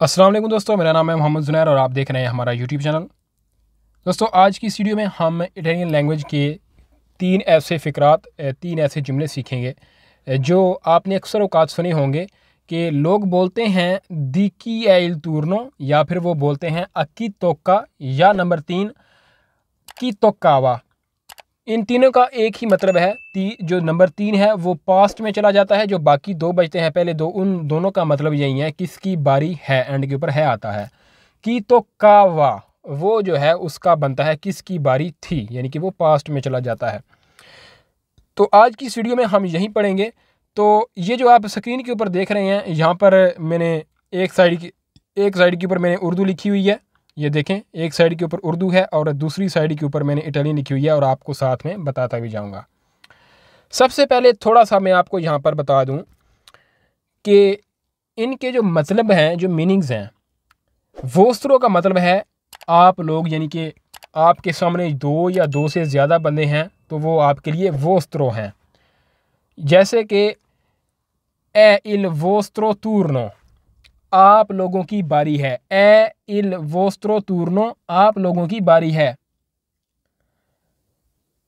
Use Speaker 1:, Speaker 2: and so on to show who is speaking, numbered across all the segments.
Speaker 1: अस्सलाम वालेकुम दोस्तों, मेरा नाम है मोहम्मद ज़ुनैर और आप देख रहे हैं हमारा यूट्यूब चैनल। दोस्तों, आज की इस वीडियो में हम इटालियन लैंग्वेज के तीन ऐसे जुमले सीखेंगे जो आपने अक्सर औकात सुने होंगे कि लोग बोलते हैं दी की ए इल टूरनो, या फिर वो बोलते हैं अक्की तोक्का, या नंबर 3 की तोक्कावा। इन तीनों का एक ही मतलब है। जो नंबर 3 है वो पास्ट में चला जाता है, जो बाकी दो बचते हैं पहले दो, उन दोनों का मतलब यही है किसकी बारी है, एंड के ऊपर है आता है। की तो कावा वो जो है उसका बनता है किसकी बारी थी, यानी कि वो पास्ट में चला जाता है। तो आज की इस वीडियो में हम यही पढ़ेंगे। तो ये जो आप स्क्रीन के ऊपर देख रहे हैं, यहाँ पर मैंने एक साइड के ऊपर मैंने उर्दू लिखी हुई है। ये देखें, एक साइड के ऊपर उर्दू है और दूसरी साइड के ऊपर मैंने इटालियन लिखी हुई है, और आपको साथ में बताता भी जाऊंगा। सबसे पहले थोड़ा सा मैं आपको यहाँ पर बता दूं कि इनके जो मतलब हैं, जो मीनिंग्स हैं, वोस्त्रो का मतलब है आप लोग, यानी कि आपके सामने दो या दो से ज़्यादा बंदे हैं तो वो आपके लिए वोस्त्रो हैं। जैसे कि ए इल वोस्त्रो टूरनो, आप लोगों की बारी है। ए इल वोस्त्रो टूरनो, आप लोगों की बारी है।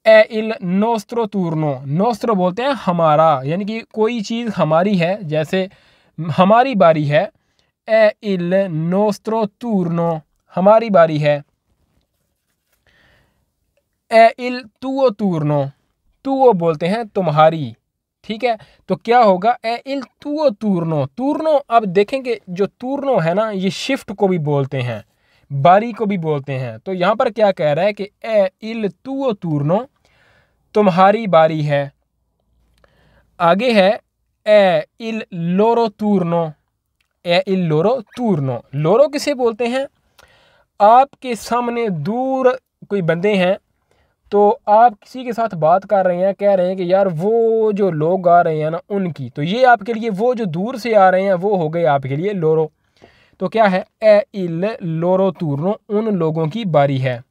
Speaker 1: ए इल नोस्त्रो टूरनो, नोस्त्रो बोलते हैं हमारा, यानी कि कोई चीज़ हमारी है, जैसे हमारी बारी है। ए इल नोस्त्रो टूरनो, हमारी बारी है। ए इल तुओ टूरनो, तुओ बोलते हैं तुम्हारी, ठीक है। तो क्या होगा, ए इल तुओ टूरनो। टूरनो, अब देखेंगे जो टूरनो है ना, ये शिफ्ट को भी बोलते हैं, बारी को भी बोलते हैं। तो यहाँ पर क्या कह रहा है कि ए इल तुओ टूरनो, तुम्हारी बारी है। आगे है ए इल लोरो टूरनो, ए इल लोरो टूरनो। लोरो किसे बोलते हैं, आपके सामने दूर कोई बंदे हैं तो आप किसी के साथ बात कर रहे हैं, कह रहे हैं कि यार वो जो लोग आ रहे हैं ना उनकी, तो ये आपके लिए वो जो दूर से आ रहे हैं वो हो गए आपके लिए लोरो। तो क्या है, ए इल लोरो टूरनो, उन लोगों की बारी है।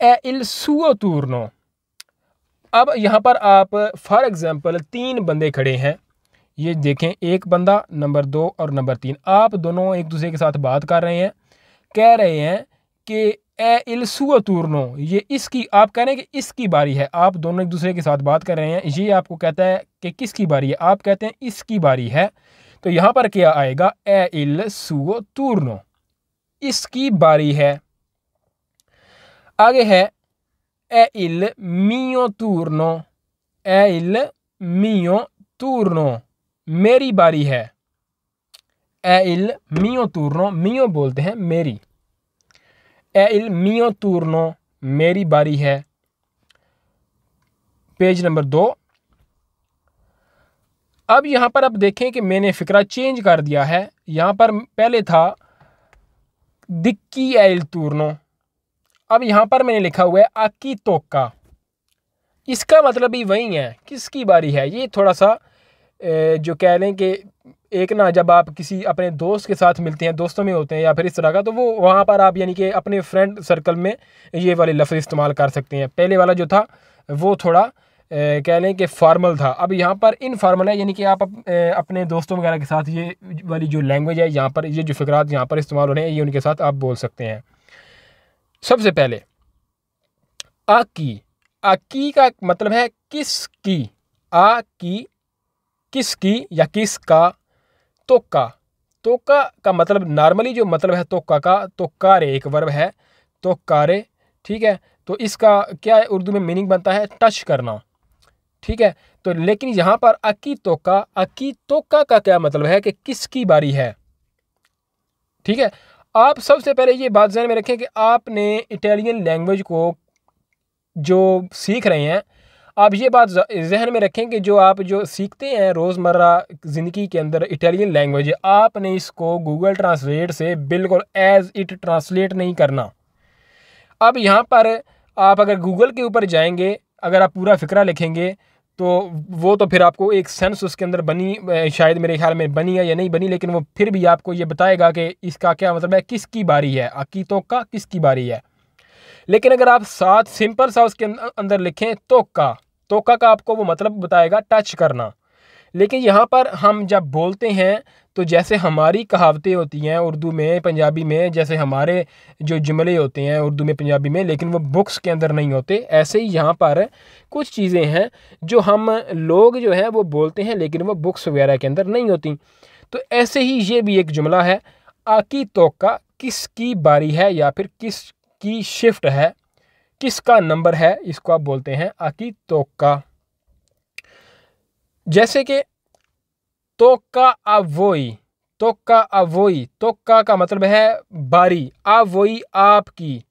Speaker 1: ए इल सुओ टूरनो, अब यहाँ पर आप फॉर एग्जांपल 3 बंदे खड़े हैं, ये देखें, एक बंदा, नंबर 2 और नंबर 3, आप दोनों एक दूसरे के साथ बात कर रहे हैं, कह रहे हैं कि ए इल सुओ टूरनो, ये इसकी, आप कह रहे हैं कि इसकी बारी है। आप दोनों एक दूसरे के साथ बात कर रहे हैं, ये आपको कहता है कि किसकी बारी है, आप कहते हैं इसकी बारी है। तो यहाँ पर क्या आएगा, ए इल सुओ टूरनो, इसकी बारी है। आगे है ए इल मियो टूरनो, ए इल मियो टूरनो, मेरी बारी है। ए इल मियो टूरनो, मियो बोलते हैं मेरी। ए इल मियो टूरनो, मेरी बारी है। Page number 2। अब यहाँ पर आप देखें कि मैंने फिक्रा चेंज कर दिया है। यहाँ पर पहले था दिक्की ए इल टूरनो, अब यहाँ पर मैंने लिखा हुआ है आकी तोक्का। इसका मतलब भी वही है, किसकी बारी है। ये थोड़ा सा जो कह लें कि एक ना, जब आप किसी अपने दोस्त के साथ मिलते हैं, दोस्तों में होते हैं या फिर इस तरह का, तो वो वहाँ पर आप यानी कि अपने फ्रेंड सर्कल में ये वाले लफ्ज़ इस्तेमाल कर सकते हैं। पहले वाला जो था वो थोड़ा कह लें कि फॉर्मल था, अब यहाँ पर इनफॉर्मल है, यानी कि आप अपने दोस्तों वगैरह के साथ ये वाली जो लैंग्वेज है, यहाँ पर ये जो फ़िक्रात यहाँ पर इस्तेमाल हो रहे हैं, ये उनके साथ आप बोल सकते हैं। सबसे पहले आकी, आकी का मतलब है किसकी, आकी किसकी या किसका। तोक्का, तोक्का का मतलब नॉर्मली जो मतलब है तोक्का का, तोक्कारे एक वर्ब है, तोक्कारे, ठीक है। तो इसका क्या है, उर्दू में मीनिंग बनता है टच करना, ठीक है। तो लेकिन यहाँ पर अकी तोक्का का क्या मतलब है कि किसकी बारी है, ठीक है। आप सबसे पहले ये बात ध्यान में रखें कि आपने इटालियन लैंग्वेज को जो सीख रहे हैं, आप ये बात जहन में रखें कि जो आप जो सीखते हैं रोज़मर्रा ज़िंदगी के अंदर इटालियन लैंग्वेज, आपने इसको गूगल ट्रांसलेट से बिल्कुल एज़ इट ट्रांसलेट नहीं करना। अब यहाँ पर आप अगर गूगल के ऊपर जाएंगे, अगर आप पूरा फ़िक्रा लिखेंगे तो वो तो फिर आपको एक सेंस उसके अंदर बनी, शायद मेरे ख्याल में बनी है या नहीं बनी, लेकिन वो फिर भी आपको ये बताएगा कि इसका क्या मतलब है, किसकी बारी है, अकीतों का किसकी बारी है। लेकिन अगर आप साथ सिंपल सा उसके अंदर लिखें तोक्का का आपको वो मतलब बताएगा टच करना। लेकिन यहाँ पर हम जब बोलते हैं तो जैसे हमारी कहावतें होती हैं उर्दू में, पंजाबी में, जैसे हमारे जो जुमले होते हैं उर्दू में, पंजाबी में, लेकिन वो बुक्स के अंदर नहीं होते, ऐसे ही यहाँ पर कुछ चीज़ें हैं जो हम लोग जो है वो बोलते हैं लेकिन वो बुक्स वगैरह के अंदर नहीं होती। तो ऐसे ही ये भी एक जुमला है, आकी तोका, किसकी बारी है या फिर किसकी शिफ्ट है, किसका नंबर है, इसको आप बोलते हैं आकी तोका। जैसे कि तोका अवोई, तोका अवोई, तोका का मतलब है बारी, अवोई आपकी,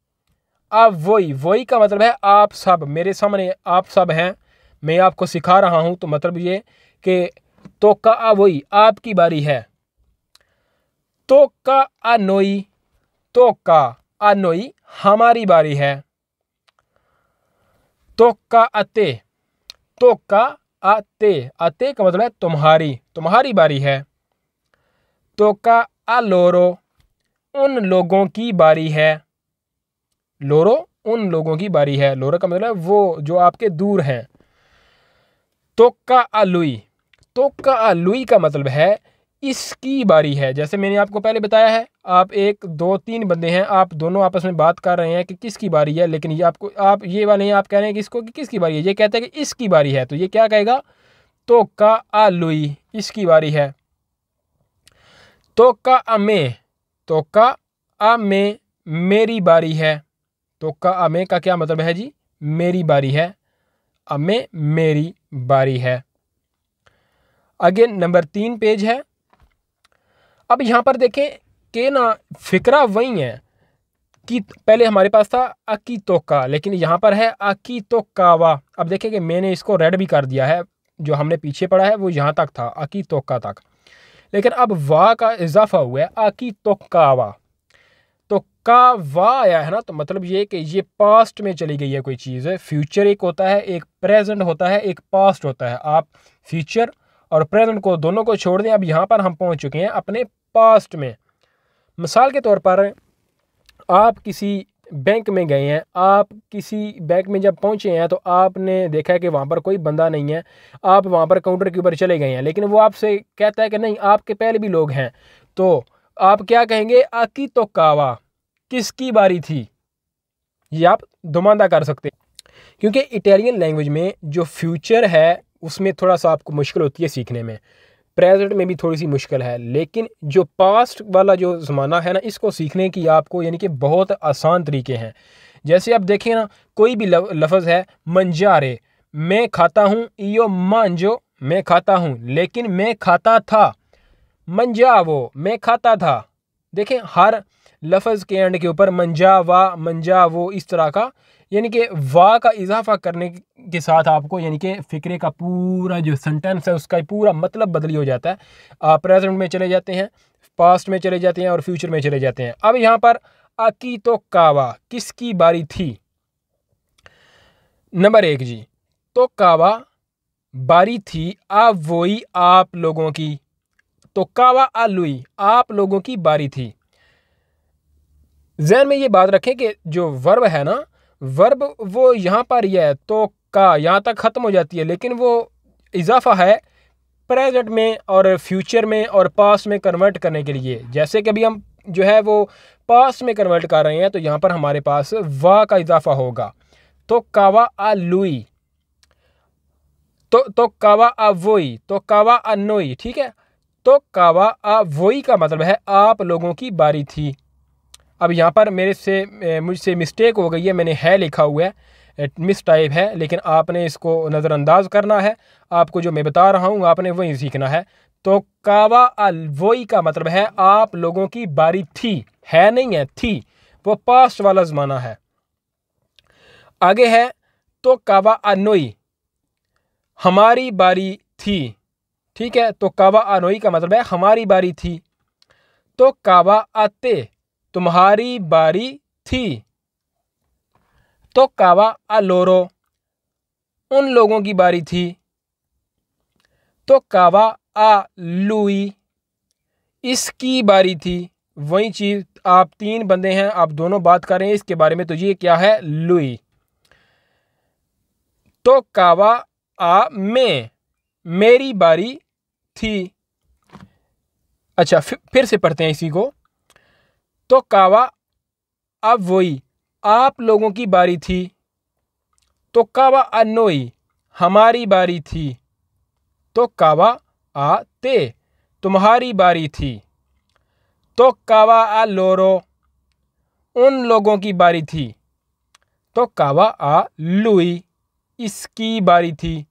Speaker 1: अवोई, वोई का मतलब है आप सब, मेरे सामने आप सब हैं, मैं आपको सिखा रहा हूं, तो मतलब ये कि तोका अवोई आपकी बारी है। तोका अनोई, तोका अनोई हमारी बारी है। तोका अते, तोका अते, अते का मतलब है तुम्हारी, तुम्हारी बारी है। तोका अलोरो, उन लोगों की बारी है। लोरो उन लोगों की बारी है, लोरो का मतलब है वो जो आपके दूर हैं। तोका अलुई, तोका अलुई का मतलब है इसकी बारी है। जैसे मैंने आपको पहले बताया है, आप एक दो तीन बंदे हैं, आप दोनों आपस में बात कर रहे हैं कि किसकी बारी है, लेकिन ये आपको, आप ये वाले हैं, आप कह रहे हैं कि इसको कि किसकी बारी है, ये कहते हैं कि इसकी बारी है, तो ये क्या कहेगा, तोका अलुई, इसकी बारी है। तोका अमे, तोका अमे मेरी बारी है। तोका अमे का क्या मतलब है जी, मेरी बारी है, अमे मेरी बारी है। अगेन नंबर 3 पेज है। अब यहाँ पर देखें कि ना फिक्रा वही है कि पहले हमारे पास था अकी तोका, लेकिन यहाँ पर है अकी तोकावा। अब देखें कि मैंने इसको रेड भी कर दिया है, जो हमने पीछे पढ़ा है वो यहाँ तक था अकी तोका तक, लेकिन अब वाह का इजाफा हुआ है अकी तोकावा, तो का वाह आया है ना, तो मतलब ये कि ये पास्ट में चली गई है कोई चीज़ है। फ्यूचर एक होता है, एक प्रेजेंट होता है, एक पास्ट होता है। आप फ्यूचर और प्रेजेंट को दोनों को छोड़ दें, अब यहाँ पर हम पहुँच चुके हैं अपने पास्ट में। मिसाल के तौर पर आप किसी बैंक में गए हैं, आप किसी बैंक में जब पहुंचे हैं तो आपने देखा है कि वहाँ पर कोई बंदा नहीं है, आप वहाँ पर काउंटर के ऊपर चले गए हैं, लेकिन वो आपसे कहता है कि नहीं आपके पहले भी लोग हैं, तो आप क्या कहेंगे, आकी तो कावा, किसकी बारी थी, ये आप दुमांदा कर सकते हैं। क्योंकि इटालियन लैंग्वेज में जो फ्यूचर है उसमें थोड़ा सा आपको मुश्किल होती है सीखने में, प्रेजेंट में भी थोड़ी सी मुश्किल है, लेकिन जो पास्ट वाला जो ज़माना है ना, इसको सीखने की आपको यानी कि बहुत आसान तरीके हैं। जैसे आप देखें ना, कोई भी लफ्ज़ है मंजारे, मैं खाता हूँ, इयो मांजो, मैं खाता हूँ, लेकिन मैं खाता था, मंजावो मैं खाता था। देखें हर लफ्ज़ के एंड के ऊपर मंजावा, मंजावो, इस तरह का यानी कि वाह का इजाफा करने के साथ आपको यानी कि फ़िक्रे का पूरा जो सेंटेंस है उसका पूरा मतलब बदली हो जाता है। आप प्रेजेंट में चले जाते हैं, पास्ट में चले जाते हैं और फ्यूचर में चले जाते हैं। अब यहाँ पर अकी तो कावा, किसकी बारी थी, नंबर 1 जी, तो कावा बारी थी अब वही आप लोगों की, तो कावा आलुई आप लोगों की बारी थी। ज़हन में ये बात रखें कि जो वर्ब है ना, वर्ब वो यहाँ पर यह है तो का यहाँ तक ख़त्म हो जाती है, लेकिन वो इजाफा है प्रेजेंट में और फ्यूचर में और पास्ट में कन्वर्ट करने के लिए। जैसे कि अभी हम जो है वो पास्ट में कन्वर्ट कर रहे हैं, तो यहाँ पर हमारे पास वाह का इजाफा होगा, तो कावा आलुई, तो कावा अवोई, तो कावा अनोई, ठीक है। तो कावा अवोई का मतलब है आप लोगों की बारी थी। अब यहाँ पर मुझसे मिस्टेक हो गई है, मैंने है लिखा हुआ है, मिस टाइप है, लेकिन आपने इसको नज़रअंदाज करना है। आपको जो मैं बता रहा हूँ आपने वही सीखना है। तो कावा अलवोई का मतलब है आप लोगों की बारी थी, है नहीं है, थी, वो पास्ट वाला ज़माना है। आगे है तो कावा अनोई, हमारी बारी थी, ठीक है। तो कावा अनोई का मतलब है हमारी बारी थी। तो कावा आते, तुम्हारी बारी थी। तो कावा अलोरो, उन लोगों की बारी थी। तो कावा आ लुई, इसकी बारी थी। वही चीज़, आप 3 बंदे हैं, आप दोनों बात कर रहे हैं इसके बारे में, तो ये क्या है, लुई। तो कावा आ में, मेरी बारी थी। अच्छा, फिर से पढ़ते हैं इसी को। तो कावा, अब वही आप लोगों की बारी थी। तो कावा अनोई, हमारी बारी थी। तो कावा आ ते, तुम्हारी बारी थी। तो कावा आ लोरो, उन लोगों की बारी थी। तो कावा आ लुई, इसकी बारी थी।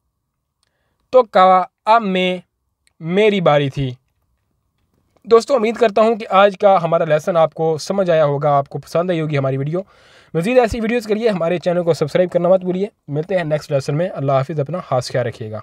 Speaker 1: तो कावा आ मैं, मेरी बारी थी। दोस्तों, उम्मीद करता हूं कि आज का हमारा लेसन आपको समझ आया होगा, आपको पसंद आई होगी हमारी वीडियो। मज़ीद ऐसी वीडियोज़ के लिए हमारे चैनल को सब्सक्राइब करना मत भूलिए। मिलते हैं नेक्स्ट लेसन में। अल्लाह हाफिज़, अपना खास ख्याल रखिएगा।